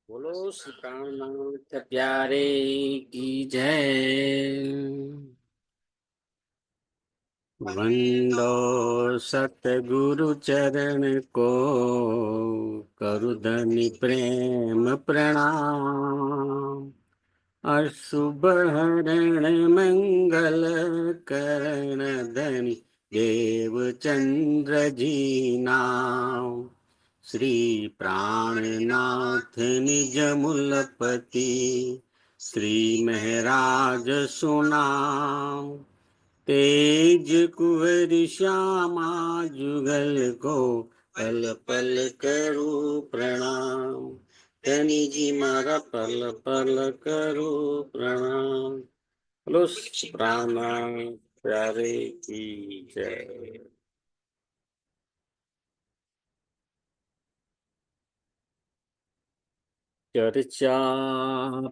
बोलो श्री प्राणनाथ प्यारे की जय। वंदो सतगुरु चरण को, करु धनि प्रेम प्रणाम। अशुभ हरण मंगल करण धनि देव चंद्र जी नाम। श्री प्राणनाथ निज मूलपति, श्री महराज सुनाम। तेज कुंवर श्यामा जुगल को, पल पल करू प्रणाम। धनी जी मारा पल पल करू प्रणाम। बोलो प्राणनाथ प्यारे की जय। चर्चा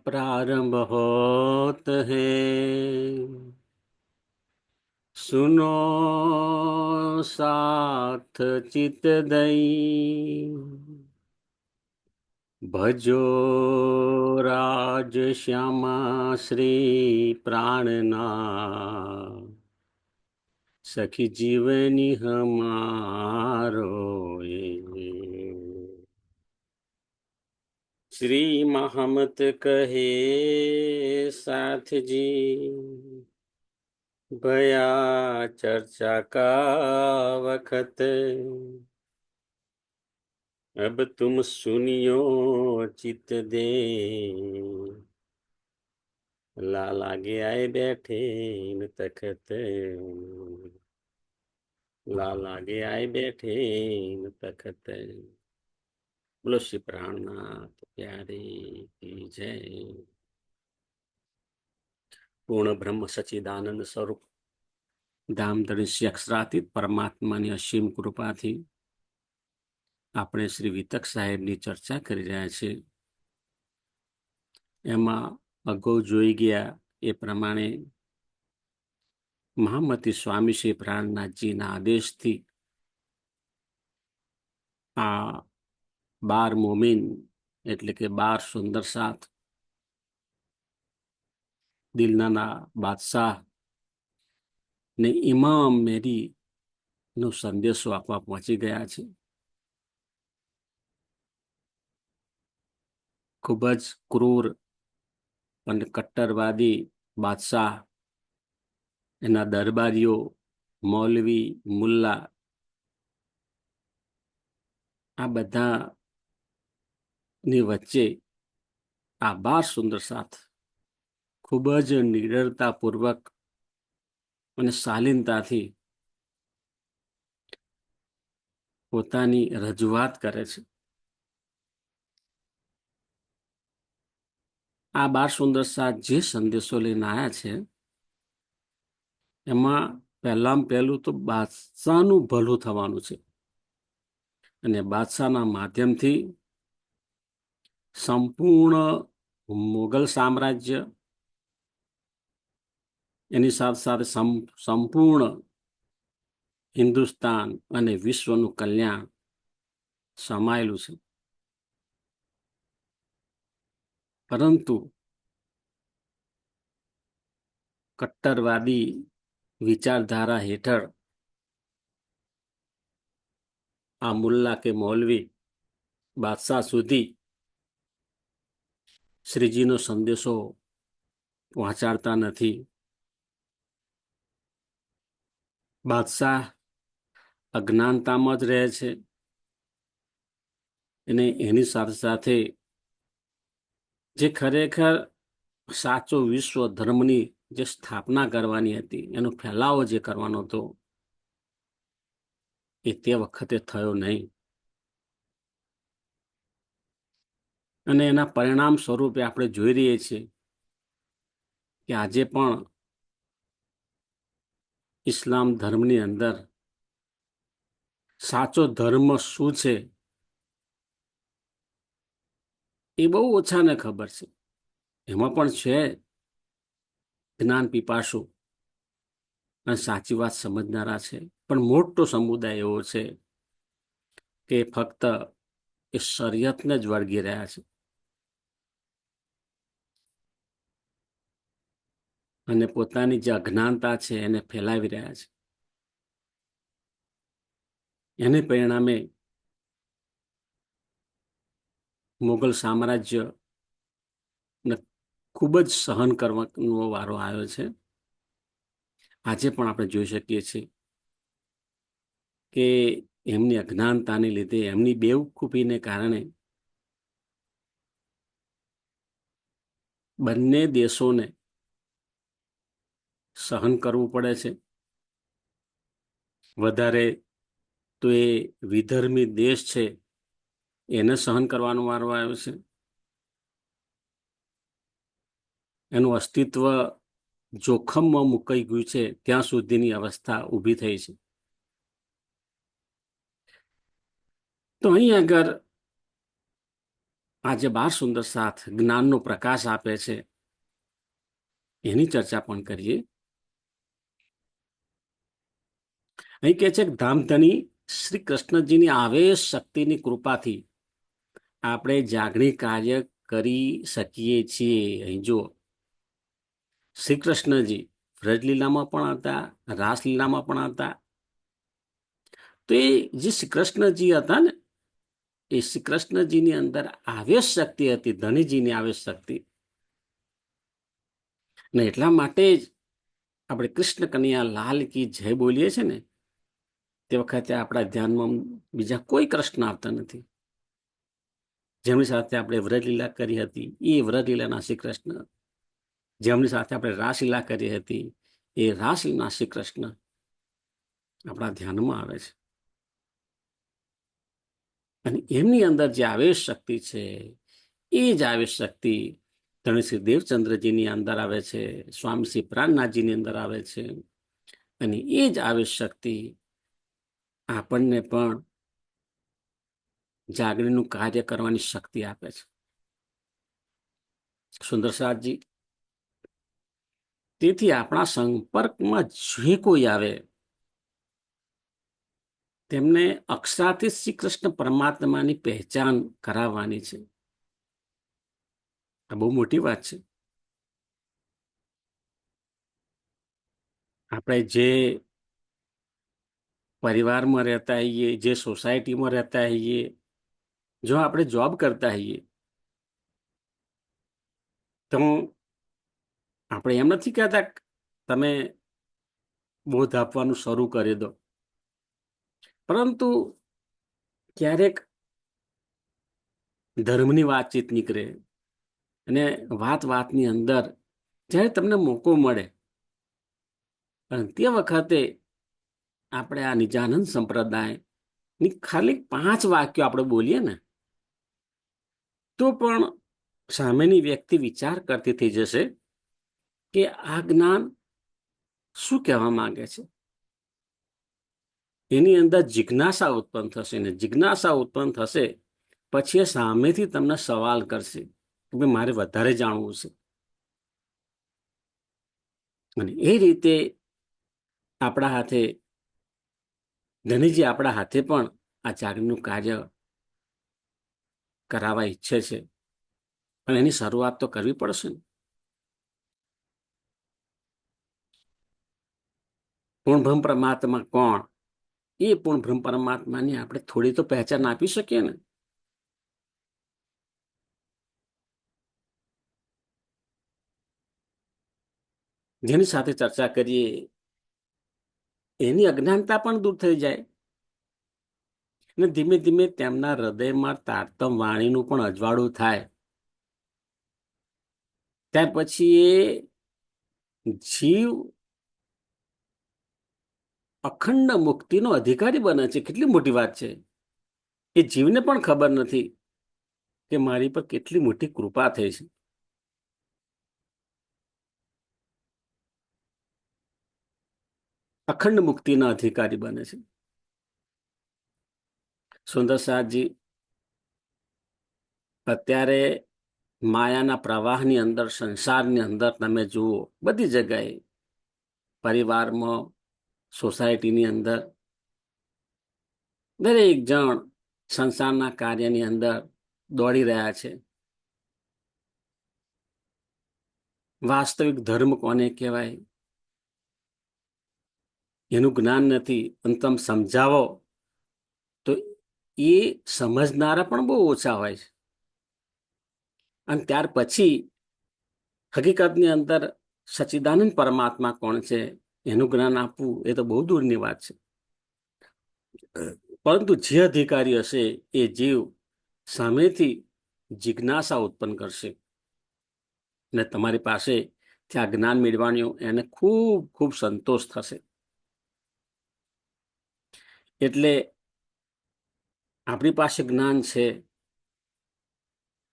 प्रारंभ होत है, सुनो साथ चित दई। भजो राज श्यामा श्री प्राणनाथ, सखी जीवनी हमारो ये। श्री महमत कहे साथ जी, भया चर्चा का वखत। अब तुम सुनियो चित दे, लाल आगे आए बैठे न तखत। लाल आगे आए बैठे न तखत। बोलो श्री प्राणनाथ प्यारे की जय। પૂર્ણ બ્રહ્મ સચ્ચિદાનંદ સ્વરૂપ ધામધરી અક્ષરાતીત પરમાત્માની અસીમ કૃપાથી આપણે શ્રી વિતક સાહેબની ચર્ચા કરી રહ્યા છીએ. એમાં અગાઉ જોઈ ગયા એ પ્રમાણે મહામતી સ્વામી શ્રી પ્રાણનાથજીના આદેશથી આ 12 મોમીન એટલે કે 12 સુંદર સાથ દિલનાના બાદશાહ ને ઇમામ મેરી નો સંદેશો આપવા પહોંચી ગયા છે. ખૂબ જ ક્રૂર અને કટ્ટરવાદી બાદશાહ, એના દરબારીઓ, મૌલવી, મુલ્લા, આ બધાની વચ્ચે આ 12 સુંદર સાથ ખૂબ જ નિડરતાપૂર્વક અને શાલીનતાથી પોતાની રજૂઆત કરે છે. આ 12 સુંદર સાથ જે સંદેશો લઈને આવ્યા છે એમાં પહેલું તો બાદશાહનું ભલું થવાનું છે અને બાદશાહના માધ્યમથી સંપૂર્ણ મુગલ સામ્રાજ્ય, એની સાથે સાથે સંપૂર્ણ હિન્દુસ્તાન અને વિશ્વનું કલ્યાણ સમાયેલું છે. પરંતુ કટ્ટરવાદી વિચારધારા હેઠળ આ મુલ્લા કે મૌલવી બાદશાહ સુધી શ્રીજીનો સંદેશો પહોંચાડતા નથી. બાદશાહ અજ્ઞાનતામાં જ રહે છે અને એની સાથે સાથે જે ખરેખર સાચો વિશ્વ ધર્મની જે સ્થાપના કરવાની હતી, એનો ફેલાવો જે કરવાનો હતો, એ તે વખતે થયો નહીં. અને એના પરિણામ સ્વરૂપે આપણે જોઈ રહીએ છીએ કે આજે પણ ઇસ્લામ ધર્મની અંદર સાચો ધર્મ શું છે એ બહુ ઓછાને ખબર છે. એમાં પણ છે જ્ઞાન પીપાસુ અને સાચી વાત સમજનારા છે, પણ મોટો સમુદાય એવો છે કે ફક્ત એ શરિયતને જ વળગી રહ્યા છે. અને પોતાની જે અજ્ઞાનતા છે એને ફેલાવી રહ્યા છે. એને પરિણામે મુઘલ સામ્રાજ્ય ખૂબ જ સહન કરવાનો વારો આવ્યો છે. આજે પણ આપણે જોઈ શકીએ છીએ કે એમની અજ્ઞાનતાને લીધે, એમની બેવકૂફીને કારણે બંને દેશોને સહન કરવું પડે છે. વધારે તો એ વિધર્મી દેશ છે એને સહન કરવાનો વારો આવ્યો છે. એનું અસ્તિત્વ જોખમમાં મુકાઈ ગયું છે ત્યાં સુધીની અવસ્થા ઊભી થઈ છે. તો અહીં આગળ આજે 12 સુંદર સાથ જ્ઞાનનો પ્રકાશ આપે છે, એની ચર્ચા પણ કરીએ. અહીં કહે છે કે ધામધની શ્રી કૃષ્ણજીની આવેશ શક્તિની કૃપાથી આપણે જાગણી કાર્ય કરી શકીએ છીએ. અહીં જો શ્રી કૃષ્ણજી વ્રજલીલામાં પણ હતા, રાસલીલામાં પણ હતા. તો એ જે શ્રી કૃષ્ણજી હતા ને, એ શ્રી કૃષ્ણજીની અંદર આવેશ શક્તિ હતી, ધનીજીની આવેશ શક્તિ. ને એટલા માટે જ આપણે કૃષ્ણ કનૈયા લાલ કી જય બોલીએ છીએ ને, તે વખતે આપણા ધ્યાનમાં બીજા કોઈ કૃષ્ણ આવતા નથી. જેમની સાથે આપણે વ્રજલીલા કરી હતી એ વ્રજલીલાના શ્રી કૃષ્ણ, જેમની સાથે આપણે રાસલીલા કરી હતી એ રાસલીલાના શ્રી કૃષ્ણ આપણા ધ્યાનમાં આવે છે. અને એમની અંદર જે આવેશ શક્તિ છે, એ જ આવેશ શક્તિ ધણી શ્રી દેવચંદ્રજીની અંદર આવે છે, સ્વામી શ્રી પ્રાણનાથજીની અંદર આવે છે. અને એ જ આવેશ શક્તિ આપણને પણ જાગણીનું કાર્ય કરવાની શક્તિ આપે છે. સુંદરસાદજી, તેથી આપણા સંપર્કમાં જે કોઈ આવે તેમને અક્ષરાથી શ્રી કૃષ્ણ પરમાત્માની પહેચાન કરાવવાની છે. આ બહુ મોટી વાત છે. આપણે જે પરિવારમાં રહેતા હોઈએ, જે સોસાયટીમાં રહેતા હોઈએ, જો આપણે જોબ કરતા હોઈએ, તો આપણે એમ નથી કહેતા તમે બોધ આપવાનું શરૂ કરી દો, પરંતુ ક્યારેક ધર્મની વાતચીત નીકળે અને વાતની અંદર જ્યારે તમને મોકો મળે, અને તે વખતે આપણે આ નિજાનંદ સંપ્રદાયની ખાલી 5 વાક્યો આપણે બોલીએ ને, તો પણ સામેની વ્યક્તિ વિચાર કરતી થઈ જશે કે આ જ્ઞાન શું કહેવા માંગે છે. એની અંદર જિજ્ઞાસા ઉત્પન્ન થશે, ને જિજ્ઞાસા ઉત્પન્ન થશે પછી એ સામેથી તમને સવાલ કરશે કે ભાઈ મારે વધારે જાણવું છે. અને એ રીતે આપણા હાથે ધનીજી આપણા હાથે પણ આ જાગરણનું કાર્ય કરાવવા ઈચ્છે છે, પણ એની શરૂઆત તો કરવી પડશે ને. પૂર્ણબ્રહ્મ પરમાત્મા કોણ? એ પૂર્ણબ્રહ્મ પરમાત્માની આપણે થોડી તો પહેચાન આપી શકીએ ને. જેની સાથે ચર્ચા કરીએ એની અજ્ઞાનતા પણ દૂર થઈ જાય, અને ધીમે ધીમે તેમના હૃદયમાં તારતમ વાણીનું પણ અજવાળું થાય. ત્યાર પછી એ જીવ અખંડ મુક્તિનો અધિકારી બને છે. કેટલી મોટી વાત છે. એ જીવને પણ ખબર નથી કે મારી પર કેટલી મોટી કૃપા થઈ છે. અખંડ મુક્તિના અધિકારી બને છે. સુંદરસાદજી, અત્યારે માયાના પ્રવાહની અંદર, સંસારની અંદર તમે જુઓ, બધી જગ્યાએ, પરિવારમાં, સોસાયટીની અંદર, દરેક જણ સંસારના કાર્યની અંદર દોડી રહ્યા છે. વાસ્તવિક ધર્મ કોને કહેવાય એનું જ્ઞાન નથી અને તમે સમજાવો તો એ સમજનારા પણ બહુ ઓછા હોય છે. અને ત્યાર પછી હકીકતની અંદર સચ્ચિદાનંદ પરમાત્મા કોણ છે એનું જ્ઞાન આપવું એ તો બહુ દૂરની વાત છે. પરંતુ જે અધિકારી હશે એ જીવ સામેથી જિજ્ઞાસા ઉત્પન્ન કરશે અને તમારી પાસે ત્યાં જ્ઞાન મેળવવાનું એને ખૂબ ખૂબ સંતોષ થશે. એટલે આપણી પાસે જ્ઞાન છે,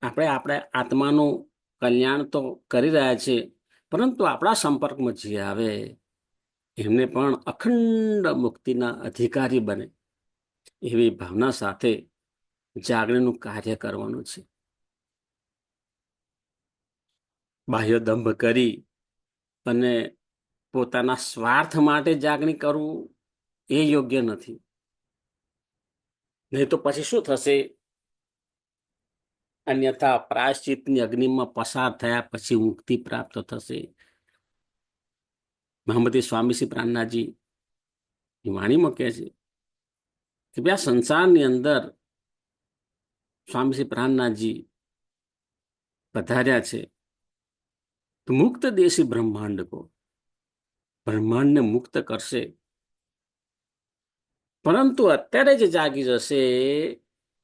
આપણે આત્માનું કલ્યાણ તો કરી રહ્યા છીએ, પરંતુ આપણા સંપર્કમાં જે આવે એમને પણ અખંડ મુક્તિના અધિકારી બને એવી ભાવના સાથે જાગરણનું કાર્ય કરવાનું છે. બાહ્ય દંભ કરી અને પોતાના સ્વાર્થ માટે જાગણી કરવું એ યોગ્ય નથી. નહીં તો પછી શું થશે? અન્યથા પ્રાયશ્ચિતની અગ્નિમાં પસાર થયા પછી મુક્તિ પ્રાપ્ત થશે. મહંમદી સ્વામી શ્રી પ્રાણનાથજી વાણીમાં કહે છે કે બે સંસારની અંદર સ્વામી શ્રી પ્રાણનાથજી પધાર્યા છે તો મુક્ત દેશી બ્રહ્માંડ કો, બ્રહ્માંડને મુક્ત કરશે. પરંતુ અત્યારે જે જાગી જશે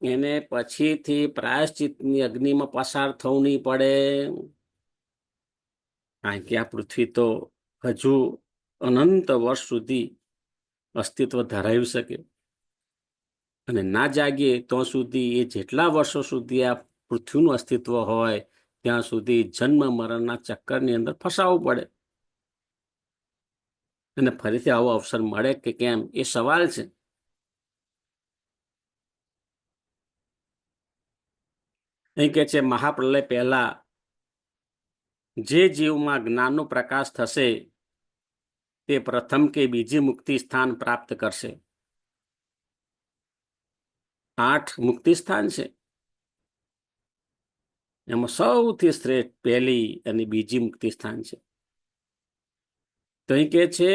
એને પછીથી પ્રાયશ્ચિતની અગ્નિમાં પસાર થવું નહીં પડે. કારણ કે આ પૃથ્વી તો હજુ અનંત વર્ષ સુધી અસ્તિત્વ ધરાવી શકે અને ના જાગીએ તો સુધી એ જેટલા વર્ષો સુધી આ પૃથ્વીનું અસ્તિત્વ હોય ત્યાં સુધી જન્મ મરણના ચક્કરની અંદર ફસાવવું પડે. અને ફરીથી આવો અવસર મળે કે કેમ એ સવાલ છે. અહીં કે છે મહાપ્રલય પહેલા જે જીવમાં જ્ઞાનનો પ્રકાશ થશે તે પ્રથમ કે બીજી મુક્તિ સ્થાન પ્રાપ્ત કરશે. 8 મુક્તિ સ્થાન છે, એમાં સૌથી શ્રેષ્ઠ પહેલી અને બીજી મુક્તિ સ્થાન છે. તો અહીં કે છે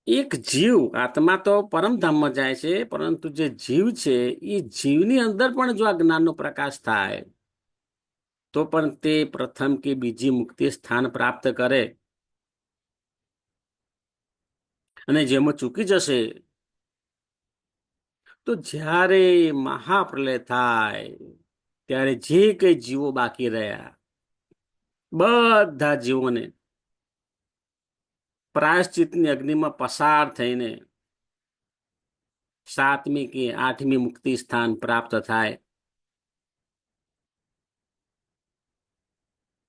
એક જીવ, આત્મા તો પરમધામમાં જાય છે, પરંતુ જે જીવ છે એ જીવની અંદર પણ જો આ જ્ઞાનનો પ્રકાશ થાય તો પણ તે પ્રથમ કે બીજી મુક્તિ સ્થાન પ્રાપ્ત કરે. અને જેમાં ચૂકી જશે તો જ્યારે મહાપ્રલય થાય ત્યારે જે કઈ જીવો બાકી રહ્યા બધા જીવોને પ્રાયશ્ચિતની અગ્નિમાં પસાર થઈને 7મી કે 8મી મુક્તિ સ્થાન પ્રાપ્ત થાય.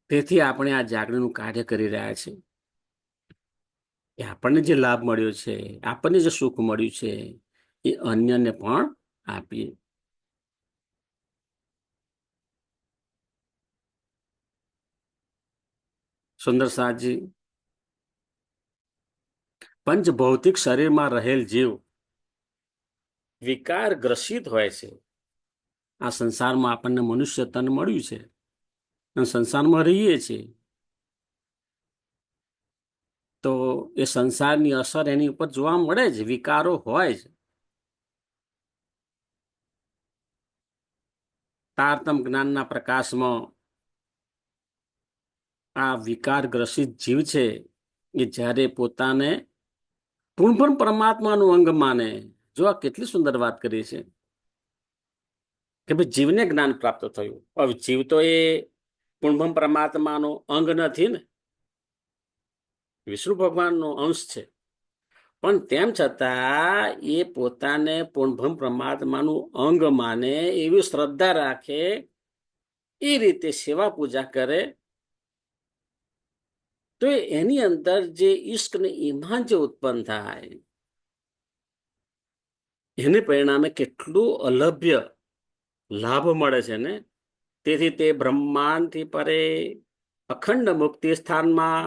તેથી આપણે આ જાગરણનું કાર્ય કરી રહ્યા છીએ. આપણને જે લાભ મળ્યો છે, આપણને જે સુખ મળ્યું છે એ અન્યને પણ આપીએ. સુંદર સાજી, પંચ ભૌતિક શરીરમાં રહેલ જીવ વિકાર ગ્રસિત હોય છે. આ સંસારમાં આપણને મનુષ્ય તન મળ્યું છે અને સંસારમાં રહીએ છીએ તો એ સંસારની અસર એની ઉપર જોવા મળે જ, વિકારો હોય જ. તારતમ જ્ઞાનના પ્રકાશમાં આ વિકાર ગ્રસિત જીવ છે એ જ્યારે પોતાને પૂર્ણ પરમાત્માનું અંગ માને. જો આ કેટલી સુંદર વાત કરી છે કે ભાઈ જીવને જ્ઞાન પ્રાપ્ત થયું. હવે જીવ તો એ પૂર્ણ પરમાત્માનું અંગ નથી ને, વિષ્ણુ ભગવાનનો અંશ છે, પણ તેમ છતાં એ પોતાને પૂર્ણ પરમાત્માનું અંગ માને, એવી શ્રદ્ધા રાખે, એ રીતે સેવા પૂજા કરે તો એની અંદર જે ઈશ્ક ને ઈમાન જે ઉત્પન્ન થાય એને પરિણામે કેટલું અલભ્ય લાભ મળે છે ને. તેથી તે બ્રહ્માંડથી પરે અખંડ મુક્તિ સ્થાનમાં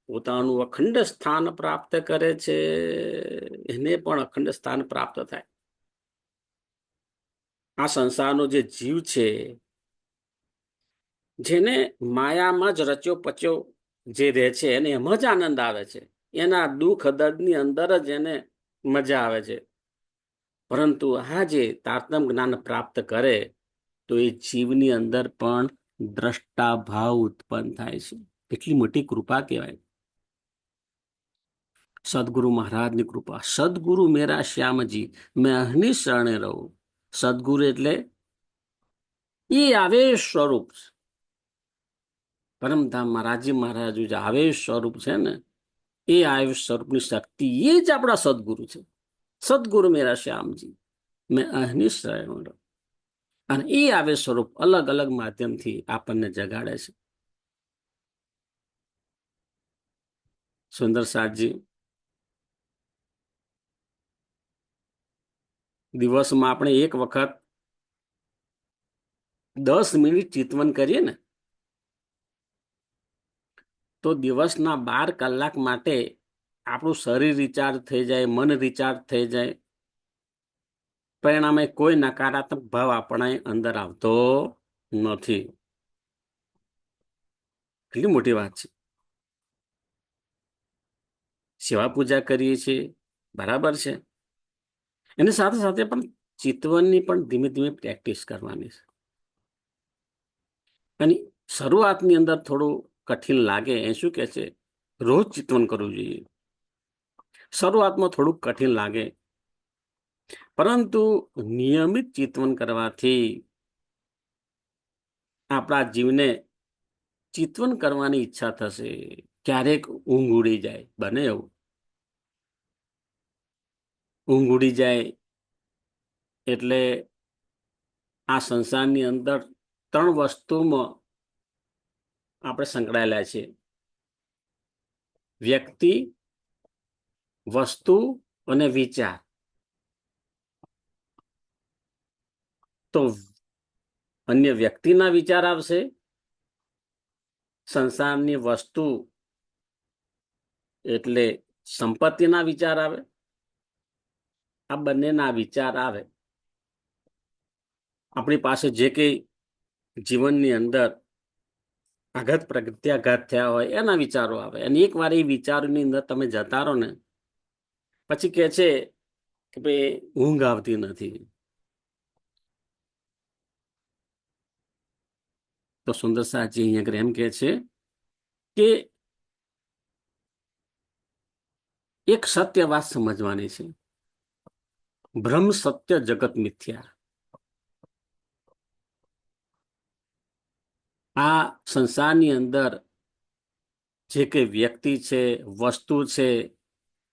પોતાનું અખંડ સ્થાન પ્રાપ્ત કરે છે. એને પણ અખંડ સ્થાન પ્રાપ્ત થાય. આ સંસારનો જે જીવ છે જેને માયામાં જ રચ્યો પચ્યો જે રહે છે એને એમાં જ આનંદ આવે છે, એના દુઃખ દર્દની અંદર જ એને મજા આવે છે. પરંતુ આ જે તારતમ જ્ઞાન પ્રાપ્ત કરે તો એ જીવની અંદર પણ દ્રષ્ટા ભાવ ઉત્પન્ન થાય છે. કેટલી મોટી કૃપા કહેવાય. સદગુરુ મહારાજની કૃપા. સદગુરુ મેરા શ્યામજી મેં અહની શરણે રહું. સદગુરુ એટલે એ આવેશ સ્વરૂપ છે. પરમધામ મહારાજી મહારાજ જે આવેશ સ્વરૂપ છે ને, એ આવેશ સ્વરૂપની શક્તિ એ જ આપણા સદગુરુ છે. સદગુરુ મેરા શ્યામજી મેં અહની શરણે રહું. અને એ આવેશ સ્વરૂપ અલગ અલગ માધ્યમથી આપણને જગાડે છે. સુંદર સાજી, દિવસમાં આપણે એક વખત 10 મિનિટ ચિંતવન કરીએ ને, તો દિવસના 12 કલાક માટે આપણું શરીર રિચાર્જ થઈ જાય, મન રિચાર્જ થઈ જાય. પરિણામે કોઈ નકારાત્મક ભાવ આપણા અંદર આવતો નથી. કેટલી મોટી વાત છે. સેવા પૂજા કરીએ છીએ, બરાબર છે. એની સાથે સાથે પણ ચિંતવનની પણ ધીમે ધીમે પ્રેક્ટિસ કરવાની છે. અને શરૂઆતની અંદર થોડું કઠિન લાગે. એ શું કે છે, રોજ ચિંતવન કરવું જોઈએ. શરૂઆતમાં થોડુંક કઠિન લાગે, પરંતુ નિયમિત ચિંતવન કરવાથી આપણા જીવને ચિંતવન કરવાની ઈચ્છા થશે. ક્યારેક ઊંઘ ઉડી જાય, બને એવું. ઊંઘ ઉડી જાય એટલે આ સંસારની અંદર 3 વસ્તુમાં આપણે સંકળાયેલા છે: વ્યક્તિ, વસ્તુ અને વિચાર. તો અન્ય વ્યક્તિના વિચાર આવશે, સંસારની વસ્તુ એટલે સંપત્તિના વિચાર આવે. આ બંનેના વિચાર આવે, આપણી પાસે જે કંઈ જીવનની અંદર આઘાત પ્રત્યાઘાત થયા હોય એના વિચારો આવે. અને એકવાર એ વિચારોની અંદર તમે જતા રહો ને, પછી કે છે કે ભાઈ ઊંઘ આવતી નથી. તો સુંદર સાજી અહીંયા એમ કે છે કે એક સત્ય વાત સમજવાની છે: બ્રહ્મ સત્ય, જગત મિથ્યા. આ સંસારની અંદર જે કે વ્યક્તિ છે, વસ્તુ છે,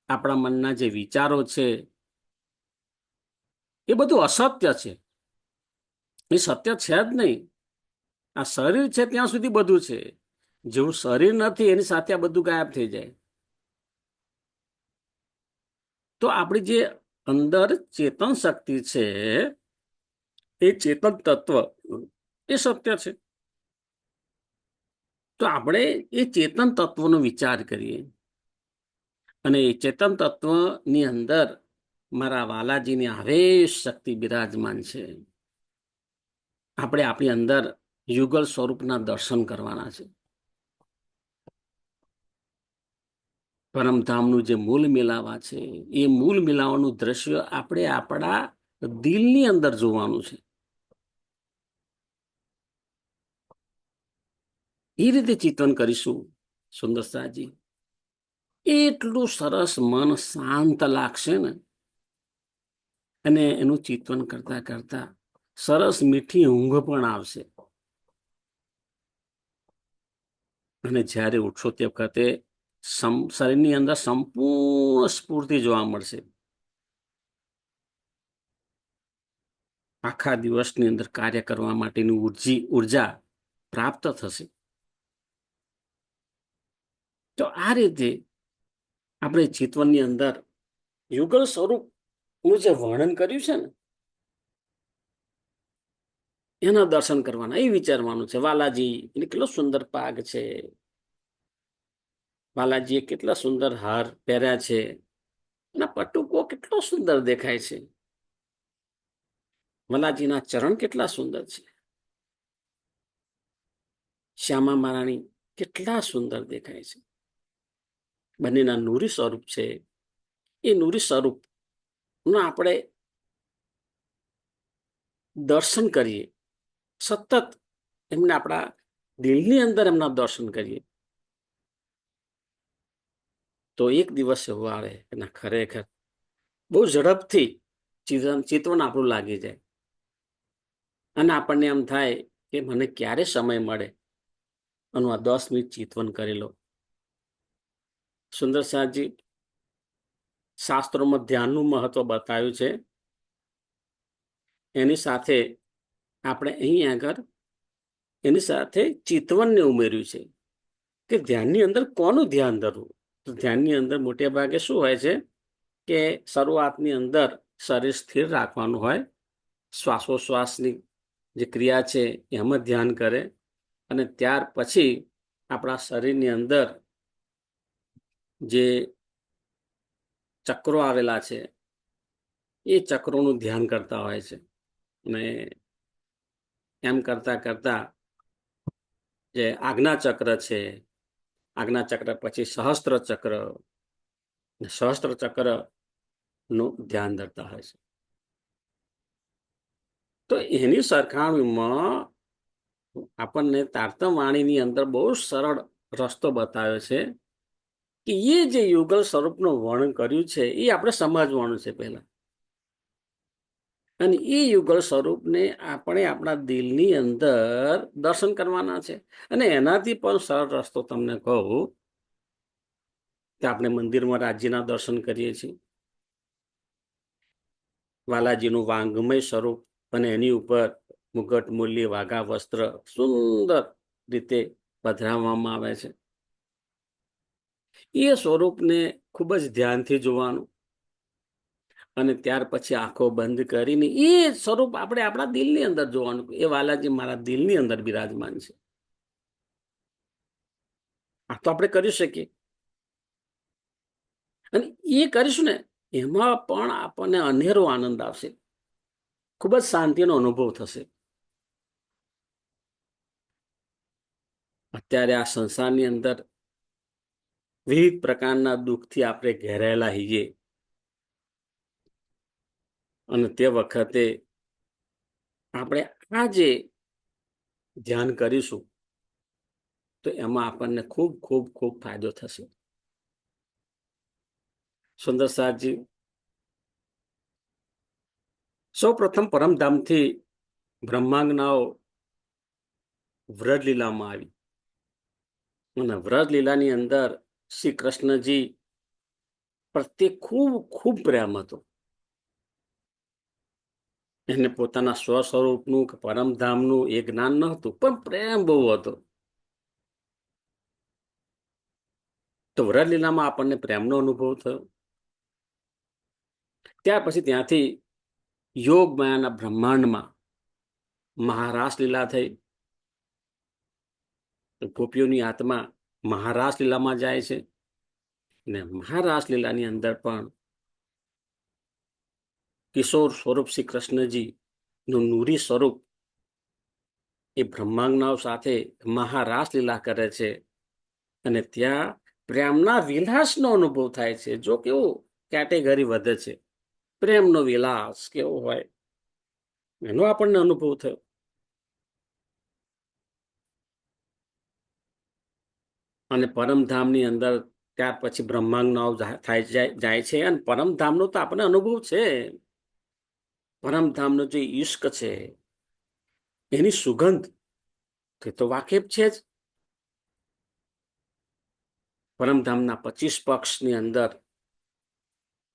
આપણા મનના જે વિચારો છે, એ બધું અસત્ય છે. એ સત્ય છે જ નહીં. આ શરીર છે ત્યાં સુધી બધું છે. જેવું શરીર નથી એની સાથે આ બધું ગાયબ થઈ જાય. તો આપણી જે અંદર ચેતન શક્તિ છે, એ ચેતન તત્વ એ સત્ય છે. તો આપણે એ ચેતન તત્વનો વિચાર કરીએ, અને એ ચેતન તત્વની અંદર મારા વાલાજીની આવેશ શક્તિ બિરાજમાન છે. આપણે આપણી અંદર યુગલ સ્વરૂપના દર્શન કરવાના છે. પરમધામનું જે મૂળ મિલાવા છે, એ મૂળ મિલાવાનું દ્રશ્ય આપણે આપણા દિલની અંદર જોવાનું છે. એ રીતે ચિંતન કરીશું સુંદરતાજી, એટલું સરસ મન શાંત લાગશે ને. અને એનું ચિંતન કરતા કરતા સરસ મીઠી ઊંઘ પણ આવશે. અને જ્યારે ઉઠશો તે વખતે શરીરની અંદર સંપૂર્ણ સ્ફૂર્તિ જોવા મળશે. આખા દિવસની અંદર કાર્ય કરવા માટેની ઉર્જા પ્રાપ્ત થશે. તો આ રીતે આપણે ચિંતવનની અંદર યુગલ સ્વરૂપનું જે વર્ણન કર્યું છે ને, એના દર્શન કરવાના, એ વિચારવાનું છે. વાલાજી એટલે કેટલો સુંદર પાગ છે, બાલાજીએ કેટલા સુંદર હાર પહેર્યા છે, એના પટુકો કેટલો સુંદર દેખાય છે, બાલાજીના ચરણ કેટલા સુંદર છે. શ્યામા મહારાણી કેટલા સુંદર દેખાય છે. બંનેના નૂરી સ્વરૂપ છે. એ નૂરી સ્વરૂપનો આપણે દર્શન કરીએ, સતત એમને આપણા દિલની અંદર એમના દર્શન કરીએ, તો એક દિવસ એવો આવે કે ના, ખરેખર બહુ ઝડપથી ચિતવન આપણું લાગી જાય અને આપણને એમ થાય કે મને ક્યારે સમય મળે અને આ 10 મિનિટ ચિતવન કરી લો. સુંદર સાહેબજી શાસ્ત્રોમાં ધ્યાનનું મહત્વ બતાવ્યું છે. એની સાથે આપણે અહીં આગળ એની સાથે ચિતવનને ઉમેર્યું છે કે ધ્યાનની અંદર કોનું ધ્યાન ધરવું. તો ધ્યાનની અંદર મોટે ભાગે શું હોય છે કે શરૂઆતની અંદર શરીર સ્થિર રાખવાનું હોય, શ્વાસોશ્વાસની જે ક્રિયા છે એમાં ધ્યાન કરે અને ત્યાર પછી આપણા શરીરની અંદર જે ચક્રો આવેલા છે એ ચક્રોનું ધ્યાન કરતા હોય છે. અને એમ કરતા કરતા જે આજ્ઞા ચક્ર છે, આજ્ઞા ચક્ર પછી સહસ્ત્ર ચક્ર, સહસ્ત્ર ચક્ર નું ધ્યાન ધરતા હોય છે. તો એની સરખામણીમાં આપણને તારતમ વાણીની અંદર બહુ સરળ રસ્તો બતાવ્યો છે કે એ જે યુગલ સ્વરૂપનું વર્ણન કર્યું છે એ આપણે સમજવાનું છે પહેલા. અને એ યુગલ સ્વરૂપને આપણે આપણા દિલની અંદર દર્શન કરવાના છે. અને એનાથી પણ સરળ રસ્તો તમને કહું કે આપણે મંદિરમાં રાજ્યના દર્શન કરીએ છીએ, વાલાજીનું વાંગમય સ્વરૂપ અને એની ઉપર મુગટ મૂલ્ય વાઘા વસ્ત્ર સુંદર રીતે પધરાવવામાં આવે છે. એ સ્વરૂપને ખૂબ જ ધ્યાનથી જોવાનું અને ત્યાર પછી આંખો બંધ કરીને એ સ્વરૂપ આપણે આપણા દિલની અંદર જોવાનું. એ વાલાજી મારા દિલની અંદર બિરાજમાન છે. આ તો આપણે કરી શકીએ અને એ કરીશું ને એમાં પણ આપણને અનેરો આનંદ આવશે, ખૂબ જ શાંતિનો અનુભવ થશે. અત્યારે આ સંસારની અંદર વિવિધ પ્રકારના દુઃખથી આપણે ઘેરાયેલા હોઈએ અને તે વખતે આપણે આ જે ધ્યાન કરીશું તો એમાં આપણને ખૂબ ખૂબ ખૂબ ફાયદો થશે. સુંદર સાહેબજી સૌ પ્રથમ પરમધામથી બ્રહ્માંગનાઓ વ્રજલીલામાં આવી અને વ્રજલીલાની અંદર શ્રી કૃષ્ણજી પ્રત્યે ખૂબ ખૂબ પ્રેમ હતો. એને પોતાના સ્વસ્વરૂપનું કે પરમધામનું એ જ્ઞાન ન હતું, પણ પ્રેમ બહુ હતો. તો વ્રજલીલામાં આપણને પ્રેમનો અનુભવ થયો. ત્યાર પછી ત્યાંથી યોગ માયાના બ્રહ્માંડમાં મહારાસ લીલા થઈ. ગોપીઓની આત્મા મહારાસ લીલામાં જાય છે અને મહારાસ લીલાની અંદર પણ કિશોર સ્વરૂપ શ્રી કૃષ્ણજી નું નૂરી સ્વરૂપ એ બ્રહ્માંગનાઓ સાથે મહારાસ લીલા કરે છે અને ત્યાં પ્રેમના વિલાસનો અનુભવ થાય છે. જો કેવું કેટેગરી વધે છે, પ્રેમનો વિલાસ કેવો હોય એનો આપણને અનુભવ થયો. અને પરમધામની અંદર ત્યાર પછી બ્રહ્માંગનાઓ જાય છે અને પરમધામનો તો આપણને અનુભવ છે. પરમધામનો જે ઈશ્ક છે એની સુગંધ તે તો વાકેફ છે જ. પરમધામના 25 પક્ષની અંદર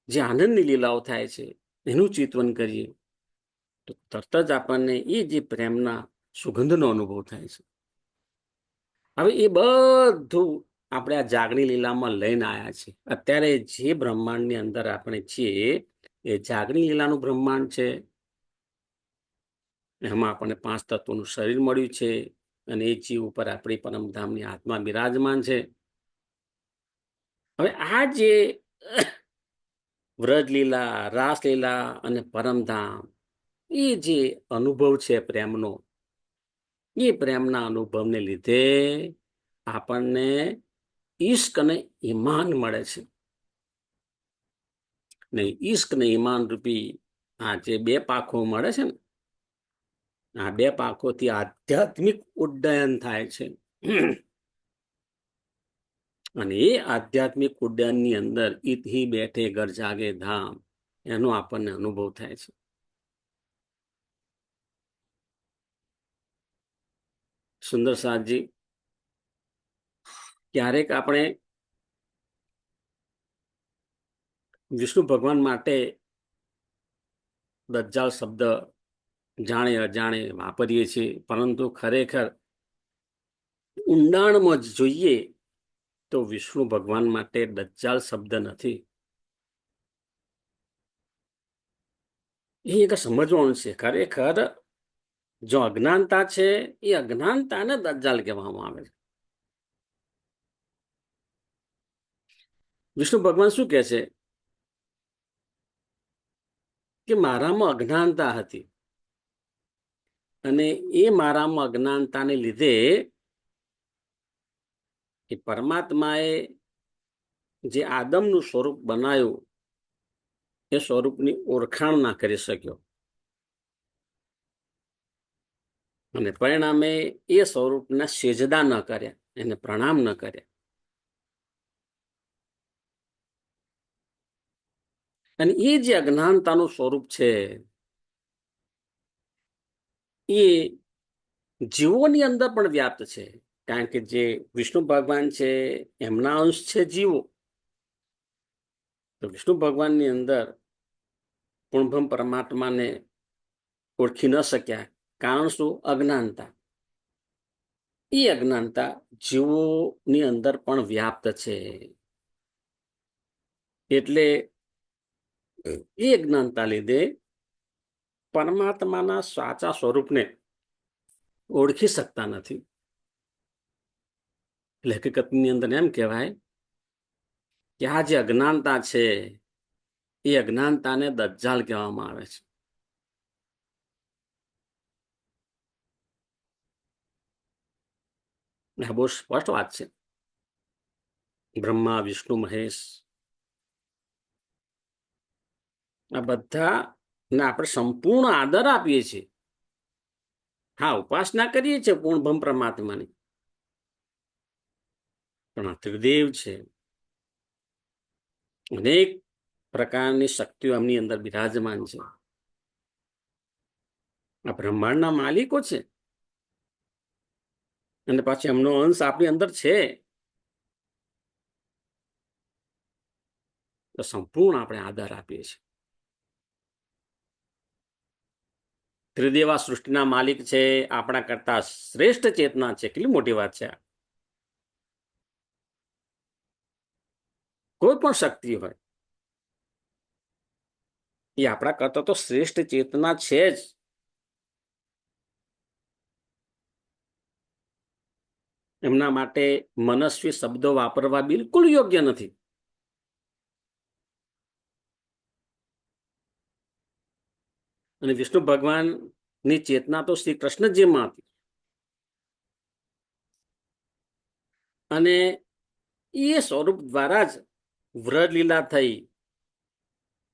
જે આનંદની લીલાઓ થાય છે એનું ચિંતન કરીએ તો તરત જ આપણને એ જે પ્રેમના સુગંધનો અનુભવ થાય છે. હવે એ બધું આપણે આ જાગણી લીલામાં લઈને આવ્યા છીએ. અત્યારે જે બ્રહ્માંડની અંદર આપણે છીએ એ જાગણી લીલાનું બ્રહ્માંડ છે. એમાં આપણને 5 તત્વોનું શરીર મળ્યું છે અને એ જીવ ઉપર આપણી પરમધામની આત્મા બિરાજમાન છે. હવે આ જે વ્રજલીલા, રાસલીલા અને પરમધામ એ જે અનુભવ છે પ્રેમનો, એ પ્રેમના અનુભવને લીધે આપણને ઈશ્ક અને ઈમાન મળે છે. ને ઈશ્ક ને ઈમાન રૂપી આ જે બે પાંખો મળે છે ને, આ બે પાંખોથી આધ્યાત્મિક ઉડ્ડયન થાય છે. અને એ આધ્યાત્મિક ઉડ્ડયનની અંદર ઈથી બેઠે ઘર જાગે ધામ, એનો આપણને અનુભવ થાય છે. સુંદર સાથજી, ક્યારેક આપણે વિષ્ણુ ભગવાન માટે દજ્જાલ શબ્દ જાણે અજાણે વાપરીએ છીએ, પરંતુ ખરેખર ઊંડાણમાં જ જોઈએ તો વિષ્ણુ ભગવાન માટે દજ્જાલ શબ્દ નથી. એ એક સમજવાનું છે. ખરેખર જો અજ્ઞાનતા છે, એ અજ્ઞાનતાને દજ્જાલ કહેવામાં આવે છે. વિષ્ણુ ભગવાન શું કહે છે કે મારામાં અજ્ઞાનતા હતી, અને એ મારામાં અજ્ઞાનતાને લીધે એ પરમાત્માએ જે આદમનું સ્વરૂપ બનાવ્યું એ સ્વરૂપની ઓળખાણ ના કરી શક્યો, અને પરિણામે એ સ્વરૂપના સેજદા ન કર્યા, એને પ્રણામ ન કર્યા. અને એ જે અજ્ઞાનતાનું સ્વરૂપ છે એ જીવોની અંદર પણ વ્યાપ્ત છે. કારણ કે જે વિષ્ણુ ભગવાન છે એમના અંશ છે જીવો. તો વિષ્ણુ ભગવાનની અંદર પૂર્ણબ્રહ્મ પરમાત્માને ઓળખી ન શક્યા. કારણ શું? અજ્ઞાનતા. એ અજ્ઞાનતા જીવોની અંદર પણ વ્યાપ્ત છે. એટલે એ અજ્ઞાનતા લીધે પરમાત્માના સાચા સ્વરૂપને ઓળખી શકતા નથી. એટલે હકીકતની અંદર એમ કહેવાય કે આ જે અજ્ઞાનતા છે એ અજ્ઞાનતાને દજ્જાલ કહેવામાં આવે છે. આ બહુ સ્પષ્ટ વાત છે. બ્રહ્મા, વિષ્ણુ, મહેશ, આ બધાને આપણે સંપૂર્ણ આદર આપીએ છીએ. હા, ઉપાસના કરીએ છીએ પૂર્ણબ્રહ્મ પરમાત્માની, પણ આ ત્રિદેવ છે. અનેક પ્રકારની શક્તિઓ એમની અંદર બિરાજમાન છે. આ બ્રહ્માંડના માલિકો છે, અને પાછી એમનો અંશ આપણી અંદર છે. તો સંપૂર્ણ આપણે આદર આપીએ છીએ. ત્રિદેવા સૃષ્ટિના માલિક છે, આપણા કરતા શ્રેષ્ઠ ચેતના છે. કેટલી મોટી વાત છે. કોઈ પણ શક્તિ હોય એ આપણા કરતા તો શ્રેષ્ઠ ચેતના છે જ. એમના માટે મનસ્વી શબ્દો વાપરવા બિલકુલ યોગ્ય નથી. અને વિષ્ણુ ભગવાનની ચેતના તો શ્રી કૃષ્ણજીમાં હતી, અને એ સ્વરૂપ દ્વારા જ વ્રજ લીલા થઈ.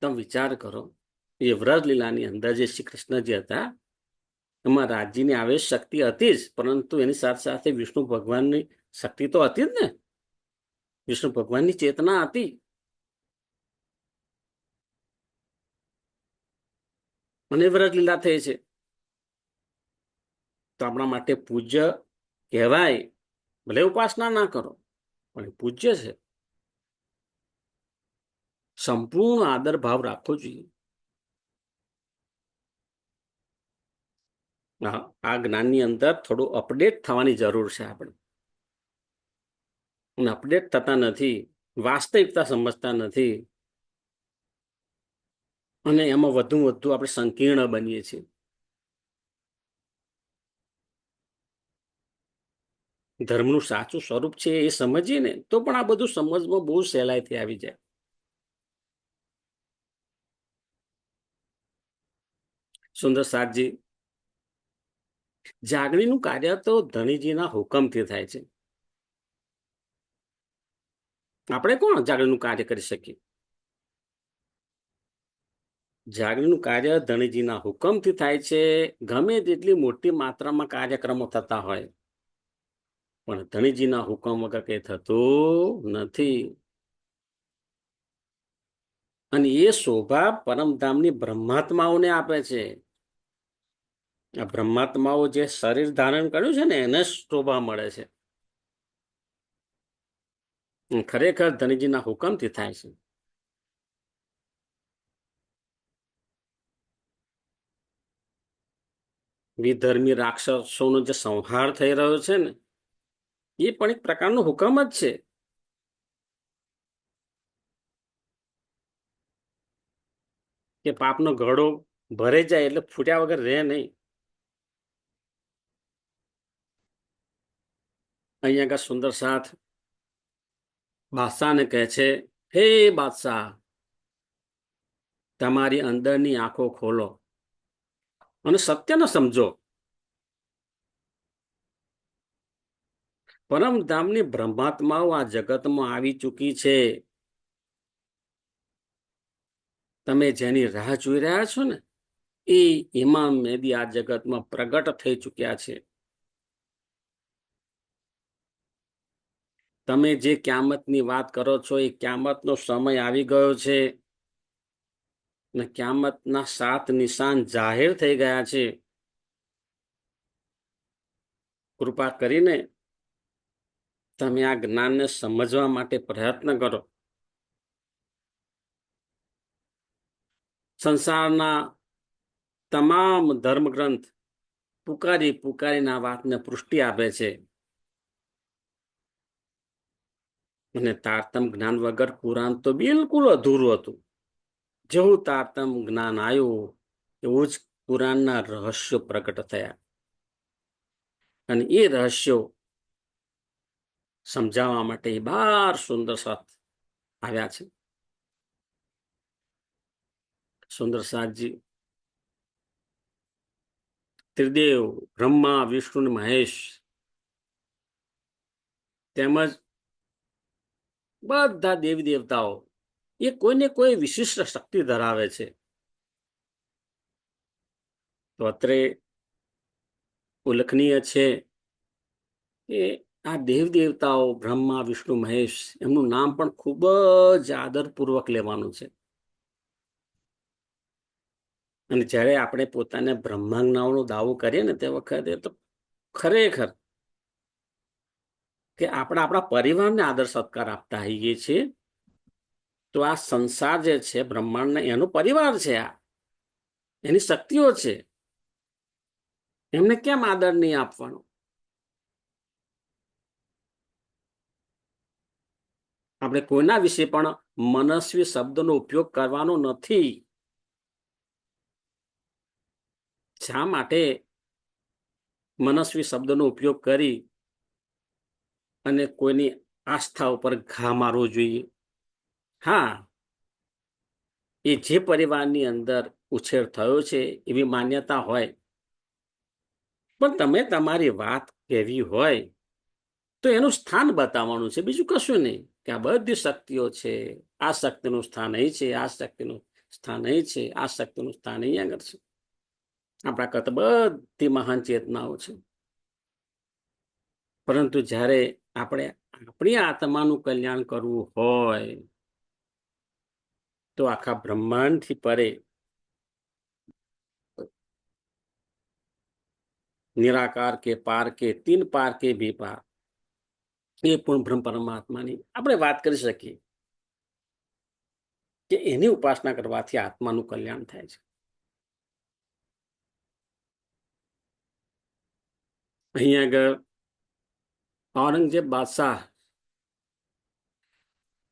તમે વિચાર કરો, એ વ્રજ લીલાની અંદર જે શ્રી કૃષ્ણજી હતા એમાં રાજ્યની આવેશ શક્તિ હતી જ, પરંતુ એની સાથે સાથે વિષ્ણુ ભગવાનની શક્તિ તો હતી જ ને. વિષ્ણુ ભગવાનની ચેતના હતી. અને વ્રજ લીલા થઈ છે. તો આપણા માટે પૂજ્ય કહેવાય. ભલે ઉપાસના ના કરો, પણ પૂજ્ય છે. સંપૂર્ણ આદર ભાવ રાખવો જોઈએ. આ જ્ઞાનની અંદર થોડું અપડેટ થવાની જરૂર છે આપણે. અપડેટ થતા નથી, વાસ્તવિકતા સમજતા નથી, અને એમાં વધુ વધુ આપણે સંકીર્ણ બનીએ છીએ. ધર્મનું સાચું સ્વરૂપ છે એ સમજીએ ને તો પણ આ બધું સમજમાં બહુ સહેલાઈથી આવી જાય. સુંદર સાથજી, જાગણીનું કાર્ય તો ધણીજીના હુકમથી થાય છે. આપણે કોણ જાગણીનું કાર્ય કરી શકીએ? જાગણીનું કાર્ય ધણીજીના હુકમથી થાય છે. ગમે તેટલી મોટી માત્રામાં કાર્યક્રમો થતા હોય, પણ ધણીજીના હુકમ વગર કઈ થતું નથી. અને એ શોભા પરમધામની બ્રહ્માત્માઓને આપે છે. આ બ્રહ્માત્માઓ જે શરીર ધારણ કર્યું છે ને, એને શોભા મળે છે. ખરેખર ધણીજીના હુકમથી થાય છે. વિધર્મી રાક્ષસોનો જે સંહાર થઈ રહ્યો છે ને, એ પણ એક પ્રકારનો હુકમ જ છે. કે પાપનો ઘડો ભરે જાય એટલે ફૂટ્યા વગર રહે નહીં. અહીંયા આગળ સુંદર સાથ બાદશાહને કહે છે, હે બાદશાહ, તમારી અંદરની આંખો ખોલો અને સત્યને સમજો. પરમધામની બ્રહ્માત્માઓ આ જગતમાં આવી ચૂકી છે. તમે જેની રાહ જોઈ રહ્યા છો ને, એ ઇમામ મેદી આ જગતમાં પ્રગટ થઈ ચૂક્યા છે. તમે જે ક્યામતની વાત કરો છો, એ ક્યામતનો સમય આવી ગયો છે અને ક્યામતના 7 નિશાન જાહેર થઈ ગયા છે. કૃપા કરીને તમે આ જ્ઞાનને સમજવા માટે પ્રયત્ન કરો. સંસારના તમામ ધર્મગ્રંથ પુકારીને આ વાતને પુષ્ટિ આપે છે. અને તારતમ જ્ઞાન વગર પુરાણ તો બિલકુલ અધૂરું હતું. જેવું તારતમ જ્ઞાન આવ્યું એવું જ પુરાણના રહસ્યો પ્રગટ થયા. અને એ રહસ્યો સમજાવવા માટે 12 સુંદર સાથ આવ્યા છે. સુંદર સાથજી ત્રિદેવ, બ્રહ્મા, વિષ્ણુ અને મહેશ તેમજ બધા દેવી દેવતાઓ એ કોઈને કોઈ વિશિષ્ટ શક્તિ ધરાવે છે. તો અત્રે ઉલ્લેખનીય છે કે આ દેવ દેવતાઓ બ્રહ્મા, વિષ્ણુ, મહેશ એમનું નામ પણ ખૂબ જ આદરપૂર્વક લેવાનું છે. અને જ્યારે આપણે પોતાને બ્રહ્માંજ્ઞાઓનો દાવો કરીએ ને, તે વખતે તો ખરેખર કે આપણે આપણા પરિવારને આદર સત્કાર આપતા હોઈએ છીએ. તો આ સંસાર જે છે, બ્રહ્માંડ એનો પરિવાર છે, આ એની શક્તિઓ છે, એમને કેમ આદર નહીં આપવાનો? આપણે કોઈના વિશે પણ મનસ્વી શબ્દનો ઉપયોગ કરવાનો નથી. શા માટે મનસ્વી શબ્દનો ઉપયોગ કરી અને કોઈની આસ્થા ઉપર ઘા મારવો જોઈએ? હા, એ જે પરિવારની અંદર ઉછેર થયો છે એવી માન્યતા હોય, પણ તમે તમારી વાત કહેવી હોય તો એનું સ્થાન બતાવવાનું છે, બીજું કશું નહીં. કે આ બધી શક્તિઓ છે, આ શક્તિનું સ્થાન અહીં છે, આ શક્તિનું સ્થાન અહીં છે, આ શક્તિનું સ્થાન અહીં આગળ છે. આપણા કરતા બધી મહાન ચેતનાઓ છે. પરંતુ જ્યારે આપણે આપણી આત્માનું કલ્યાણ કરવું હોય તો આખા બ્રહ્માંડથી પરે નિરાકાર કે પાર કે 3 પાર કે ભી પાર એ પૂર્ણ બ્રહ્મ પરમાત્માની આપણે વાત કરી શકીએ કે એની ઉપાસના કરવાથી આત્માનું કલ્યાણ થાય છે. અહીંયા આગળ ઔરંગઝેબ બાદશાહ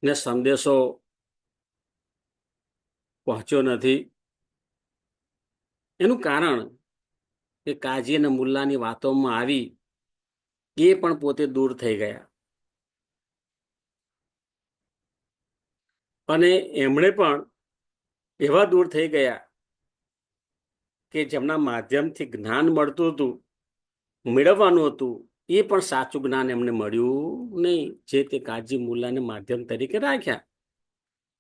ને સંદેશો પહોંચ્યો નથી. એનું કારણ કે કાજી અને મુલ્લાની વાતોમાં આવી એ પણ પોતે દૂર થઈ ગયા અને એમણે પણ એવા દૂર થઈ ગયા કે જેમના માધ્યમથી જ્ઞાન મળતું હતું મેળવવાનું હતું એ પણ સાચું જ્ઞાન એમને મળ્યું નહીં, જે તે કાજી મુલ્લાને માધ્યમ તરીકે રાખ્યા.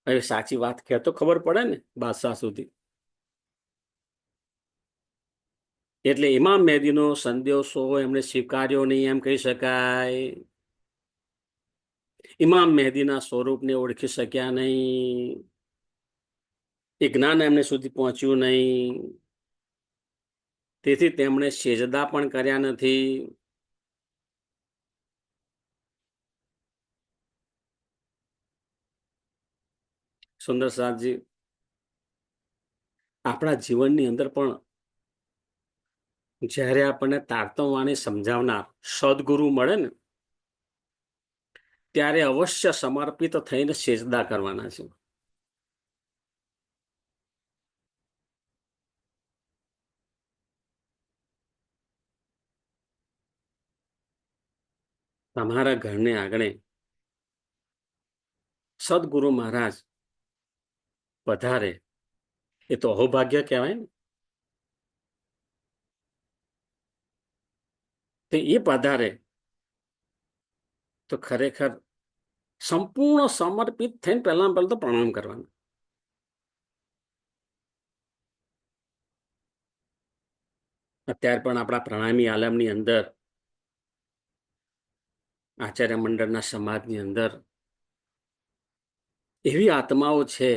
હવે સાચી વાત કહે તો ખબર પડે ને બાદશાહ સુધી. એટલે ઇમામ મહેદીનો સંદેશો એમણે સ્વીકાર્યો નહીં એમ કહી શકાય. ઇમામ મહેદીના સ્વરૂપને ઓળખી શક્યા નહીં, એ જ્ઞાન એમને સુધી પહોંચ્યું નહીં, તેથી તેમણે સેજદા પણ કર્યા નથી. સુંદર સાહેબજી, આપણા જીવનની અંદર પણ જ્યારે આપણને તારતમવાણી સમજાવનાર સદગુરુ મળે ને, ત્યારે અવશ્ય સમર્પિત થઈને સેજદા કરવાના છે. તમારા ઘરને આંગણે સદગુરુ મહારાજ પધારે એ તો અહોભાગ્ય કહેવાય ને. તો એ પધારે તો ખરેખર સંપૂર્ણ સમર્પિત થઈને પહેલા તો પ્રણામ કરવાના. અત્યારે પણ આપણા પ્રણામી આલમની અંદર, આચાર્ય મંડળના સમાજની અંદર એવી આત્માઓ છે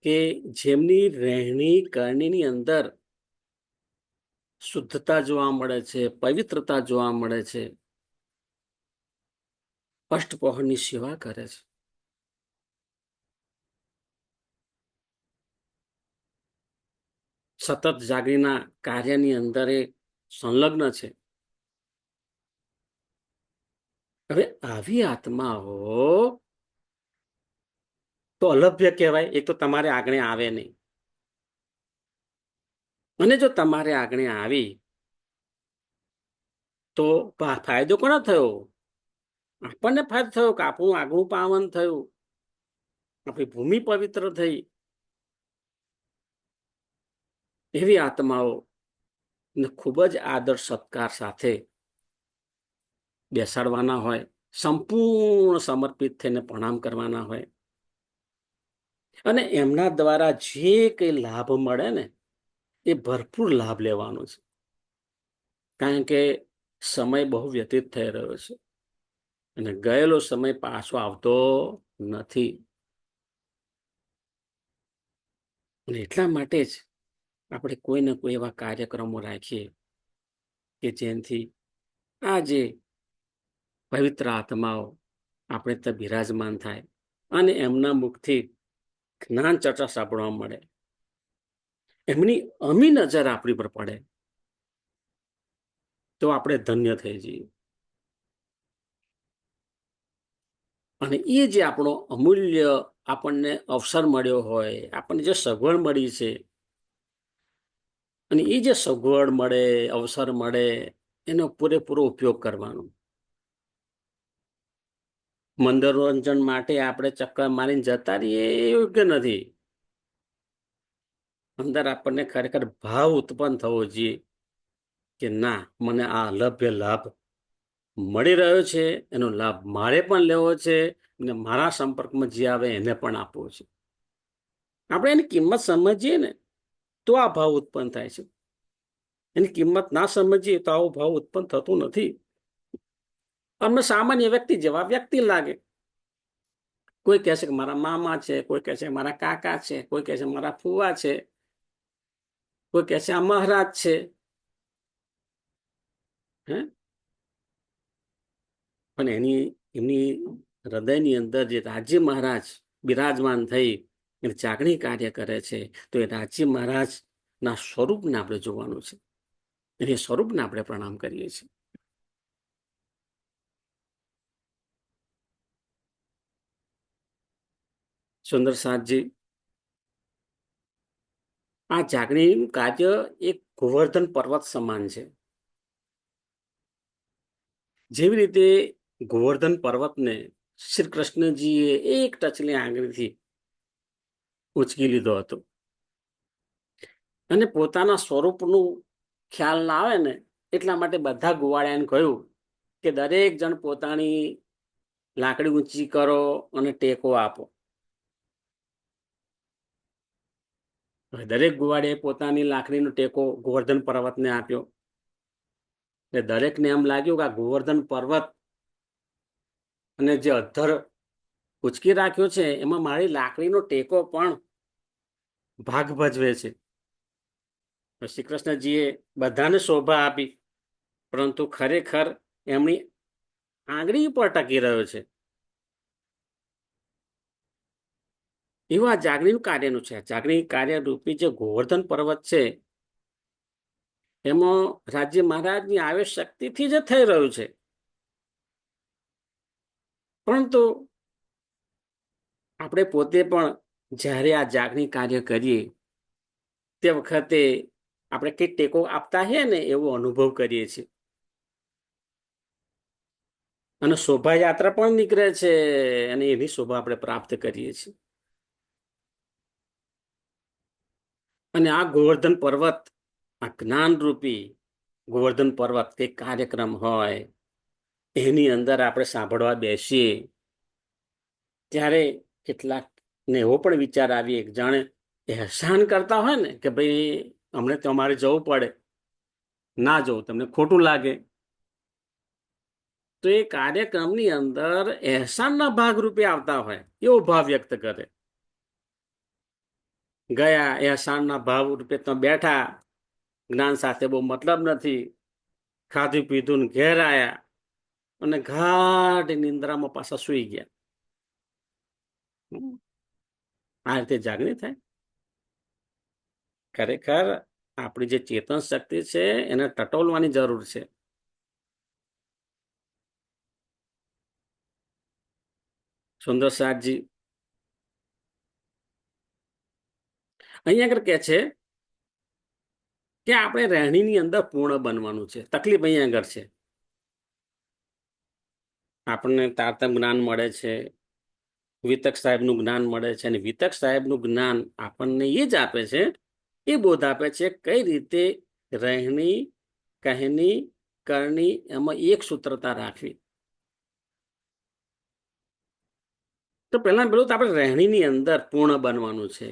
કે જેમની રહેણી કરણીની અંદર શુદ્ધતા જોવા મળે છે, પવિત્રતા જોવા મળે છે, અષ્ટપહરની સેવા કરે છે. સતત જાગીરના કાર્યની અંદર એ સંલગ્ન છે. હવે આવી આત્માઓ તો અલભ્ય કહેવાય. એક તો તમારે આગળ આવે નહીં, અને જો તમારે આગળ આવી તો ફાયદો કોનો થયો? આપણને ફાયદો થયો કે આપણું આગવું પાવન થયું, આપણી ભૂમિ પવિત્ર થઈ. એવી આત્માઓ ખૂબ જ આદર સત્કાર સાથે બેસાડવાના હોય, સંપૂર્ણ સમર્પિત થઈને પ્રણામ કરવાના હોય, અને એમના દ્વારા જે કંઈ લાભ મળે ને એ ભરપૂર લાભ લેવાનો છે. કારણ કે સમય બહુ વ્યતીત થઈ રહ્યો છે અને ગયેલો સમય પાછો આવતો નથી. અને એટલા માટે જ આપણે કોઈ ને કોઈ એવા કાર્યક્રમો રાખીએ કે જેનાથી આ જે પવિત્ર આત્માઓ આપણે ત્યાં બિરાજમાન થાય અને એમના મુખથી જ્ઞાન ચર્ચા સાંભળવા મળે, એમની અમી નજર આપણી પર પડે તો આપણે ધન્ય થઈ જઈએ. અને એ જે આપણો અમૂલ્ય આપણને અવસર મળ્યો હોય, આપણને જે સગવડ મળી છે, અને એ જે સગવડ મળે, અવસર મળે, એનો પૂરેપૂરો ઉપયોગ કરવાનો. મનોરંજન માટે આપણે ચક્કર મારીને જતા રહીએ એ યોગ્ય નથી. અંદર આપણને ખરેખર ભાવ ઉત્પન્ન થવો જોઈએ કે ના, મને આ અલભ્ય લાભ મળી રહ્યો છે, એનો લાભ મારે પણ લેવો છે અને મારા સંપર્કમાં જે આવે એને પણ આપવો છે. આપણે એની કિંમત સમજીએ ને તો આ ભાવ ઉત્પન્ન થાય છે. એની કિંમત ના સમજીએ તો આવો ભાવ ઉત્પન્ન થતું નથી. અમને સામાન્ય વ્યક્તિ જેવા વ્યક્તિ લાગે. કોઈ કહે છે કે મારા મામા છે, કોઈ કહે છે મારા કાકા છે, કોઈ કહે છે મારા ફુવા છે, કોઈ કહે છે આ મહારાજ છે. પણ એમની હૃદયની અંદર જે રાજ્ય મહારાજ બિરાજમાન થઈ અને ચાકણી કાર્ય કરે છે, તો એ રાજ્ય મહારાજ ના સ્વરૂપને આપણે જોવાનું છે. એ સ્વરૂપને આપણે પ્રણામ કરીએ છીએ. સુંદર સાહેબજી, આ જાગણીનું કાર્ય એક ગોવર્ધન પર્વત સમાન છે. જેવી રીતે ગોવર્ધન પર્વતને શ્રી કૃષ્ણજીએ એક ટચલી આંગળીથી ઉંચકી લીધો હતો અને પોતાના સ્વરૂપનું ખ્યાલ ના આવે ને એટલા માટે બધા ગોવાળિયાને કહ્યું કે દરેક જણ પોતાની લાકડી ઊંચી કરો અને ટેકો આપો. દરેક ગોવાળીએ પોતાની લાકડીનો ટેકો ગોવર્ધન પર્વતને આપ્યો. એટલે દરેકને એમ લાગ્યું કે આ ગોવર્ધન પર્વત અને જે અધ્ધર ઉચકી રાખ્યો છે એમાં મારી લાકડીનો ટેકો પણ ભાગ ભજવે છે. શ્રી કૃષ્ણજીએ બધાને શોભા આપી, પરંતુ ખરેખર એમની આંગળી પર ટકી રહ્યો છે. એવું આ જાગણીનું કાર્યનું છે. જાગણી કાર્ય રૂપી જે ગોવર્ધન પર્વત છે એમાં રાજ્ય મહારાજની આવેશ શક્તિથી જ થઈ રહ્યું છે. પરંતુ આપણે પોતે પણ જ્યારે આ જાગણી કાર્ય કરીએ તે વખતે આપણે કંઈક ટેકો આપતા હે ને એવો અનુભવ કરીએ છીએ. અને શોભાયાત્રા પણ નીકળે છે અને એની શોભા આપણે પ્રાપ્ત કરીએ છીએ. અને આ ગોવર્ધન પર્વત, આ જ્ઞાન રૂપી ગોવર્ધન પર્વત કે કાર્યક્રમ હોય એની અંદર આપણે સાંભળવા બેસીએ ત્યારે કેટલાક ને એવો પણ વિચાર આવીએ જાણે એહસાન કરતા હોય ને કે ભાઈ અમને તમારે જવું પડે, ના જવું તમને ખોટું લાગે. તો એ કાર્યક્રમની અંદર એહસાનના ભાગરૂપે આવતા હોય એવો ભાવ વ્યક્ત કરે. ગયા એહસાનના ભાવ રૂપે તમે બેઠા, જ્ઞાન સાથે બહુ મતલબ નથી, ખાધું પીધું ને ઘેર આયા અને ગાઢ નિંદ્રામાં પાછા સુઈ ગયા. આ રીતે જાગણી થાય. ખરેખર આપણી જે ચેતન શક્તિ છે એને ટટોલવાની જરૂર છે. સુંદર સાહેબજી અહીંયા આગળ કે છે કે આપણે રહેણીની અંદર પૂર્ણ બનવાનું છે. તકલીફ અહીંયા આગળ છે. આપણને તારતમ જ્ઞાન મળે છે, વિતક સાહેબનું જ્ઞાન મળે છે, અને વિતક સાહેબનું જ્ઞાન આપણને એ જ આપે છે, એ બોધ આપે છે કઈ રીતે રહેણી, કહેણી, કરણી એમાં એક સૂત્રતા રાખવી. તો પહેલા પેલું તો આપણે રહેણીની અંદર પૂર્ણ બનવાનું છે.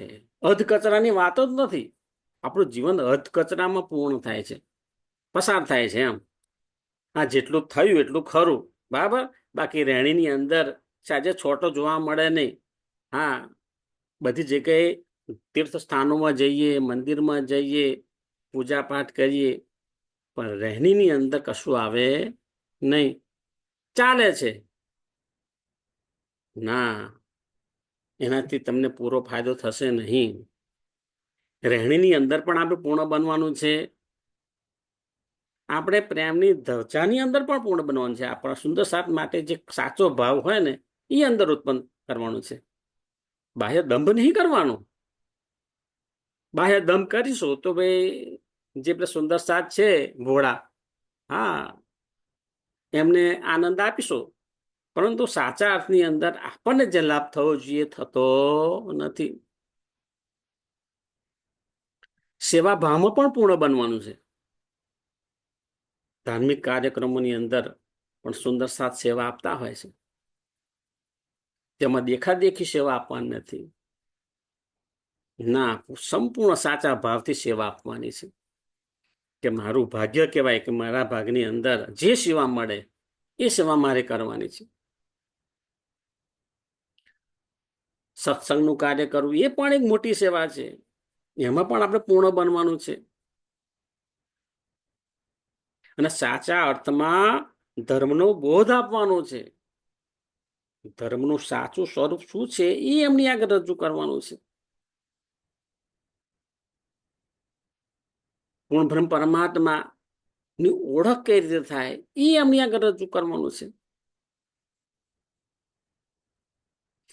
અધ કચરાની વાતો જ નથી. આપણું જીવન અધ કચરામાં પૂર્ણ થાય છે, પસાર થાય છે. એમ આ જેટલું થયું એટલું ખરું, બરાબર. બાકી રહેણીની અંદર સાજે છોટો જોવા મળે નહીં. હા, બધી જગ્યાએ તીર્થ સ્થાનોમાં જઈએ, મંદિરમાં જઈએ, પૂજા પાઠ કરીએ, પણ રહેણીની અંદર કશું આવે નહીં. ચાલે છે ના, એનાથી તમને પૂરો ફાયદો થશે નહીં. રહેણીની અંદર પણ આપણે પૂર્ણ બનવાનું છે. આપણે પ્રેમની ધજાની અંદર પણ પૂર્ણ બનવાનું છે. આપણા સુંદર સાથ માટે જે સાચો ભાવ હોય ને એ અંદર ઉત્પન્ન કરવાનું છે. બાહ્ય દંભ નહીં કરવાનો. બાહ્ય દંભ કરીશું તો ભાઈ જે પેલા સુંદર સાથ છે ભોળા, હા, એમને આનંદ આપીશું, પરંતુ સાચા અર્થની અંદર આપણને જે લાભ થવો જોઈએ થતો નથી. સેવા ભાવમાં પણ પૂર્ણ બનવાનું છે. ધાર્મિક કાર્યક્રમોની અંદર પણ સુંદર સાથ સેવા આપતા હોય છે. તેમાં દેખાદેખી સેવા આપવાની નથી. ના, સંપૂર્ણ સાચા ભાવથી સેવા આપવાની છે. કે મારું ભાગ્ય કહેવાય કે મારા ભાગની અંદર જે સેવા મળે એ સેવા મારે કરવાની છે. સત્સંગનું કાર્ય કરવું એ પણ એક મોટી સેવા છે. એમાં પણ આપણે પૂર્ણ બનવાનું છે. અને સાચા અર્થમાં ધર્મનો બોધ આપવાનો છે. ધર્મનું સાચું સ્વરૂપ શું છે એ એમની આગળ રજૂ કરવાનું છે. પૂર્ણ બ્રહ્મ પરમાત્મા ની ઓળખ કઈ રીતે થાય એ એમની આગળ રજૂ કરવાનું છે.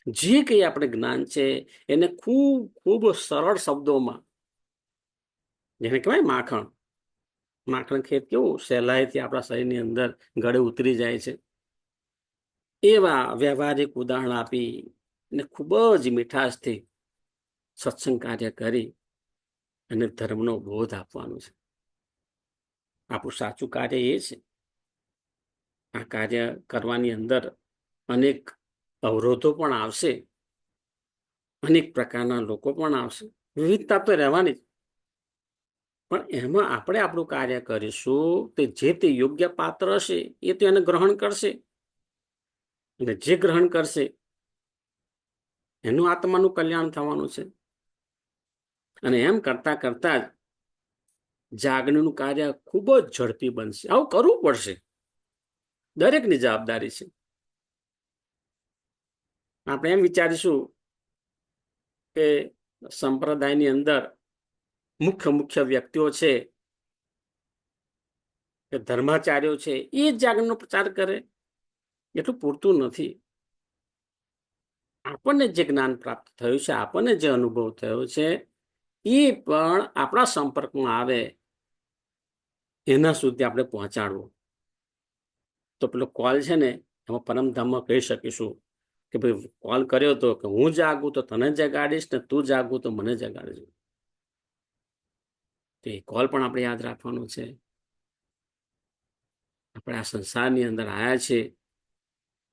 જે કઈ આપણે જ્ઞાન છે એને ખૂબ ખૂબ સરળ શબ્દોમાં, જેને કહેવાય માખણ, માખણ ખેત કેવું સહેલાઈથી આપણા શરીરની અંદર ગળે ઉતરી જાય છે, એવા વ્યવહારિક ઉદાહરણ આપી અને ખૂબ જ મીઠાશથી સત્સંગ કાર્ય કરી અને ધર્મનો બોધ આપવાનો છે. આપણું સાચું કાર્ય એ છે. આ કાર્ય કરવાની અંદર અનેક અવરોધો પણ આવશે, અનેક પ્રકારના લોકો પણ આવશે, વિવિધતા તો રહેવાની જ. પણ એમાં આપણે આપણું કાર્ય કરીશું તે જે તે યોગ્ય પાત્ર હશે એ તો એને ગ્રહણ કરશે, અને જે ગ્રહણ કરશે એનું આત્માનું કલ્યાણ થવાનું છે. અને એમ કરતા કરતા જ જાગણીનું કાર્ય ખૂબ જ ઝડપી બનશે. આવું કરવું પડશે, દરેકની જવાબદારી છે. આપણે એમ વિચારીશું કે સંપ્રદાયની અંદર મુખ્ય મુખ્ય વ્યક્તિઓ છે કે ધર્માચાર્યો છે એ જ જાગરણનો પ્રચાર કરે, એટલું પૂરતું નથી. આપણને જે જ્ઞાન પ્રાપ્ત થયું છે, આપણને જે અનુભવ થયો છે, એ પણ આપણા સંપર્કમાં આવે એના સુધી આપણે પહોંચાડવું. તો પેલો કોલ છે ને, એમાં પરમધામમાં કહી શકીશું કે ભાઈ કોલ કર્યો હતો કે હું જાગું તો તને જગાડીશ, ને તું જાગું તો મને જગાડીશ. તો એ કોલ પણ આપણે યાદ રાખવાનો છે. આપણે આ સંસારની અંદર આવ્યા છે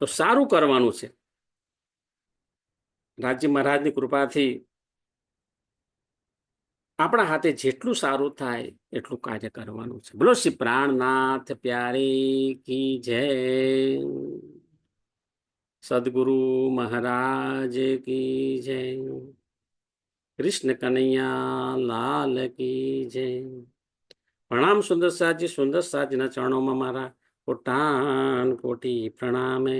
તો સારું કરવાનું છે. રાજ્ય મહારાજની કૃપાથી આપણા હાથે જેટલું સારું થાય એટલું કાર્ય કરવાનું છે. બોલો શ્રી પ્રાણનાથ પ્યારે કી જય, સદગુરુ મહારાજ કી જય, કૃષ્ણ કનૈયા લાલ કી જય. પ્રણામ સુંદર સાજી. સુંદર સાજીના ચરણોમાં મારા કોટાન કોટી પ્રણામે.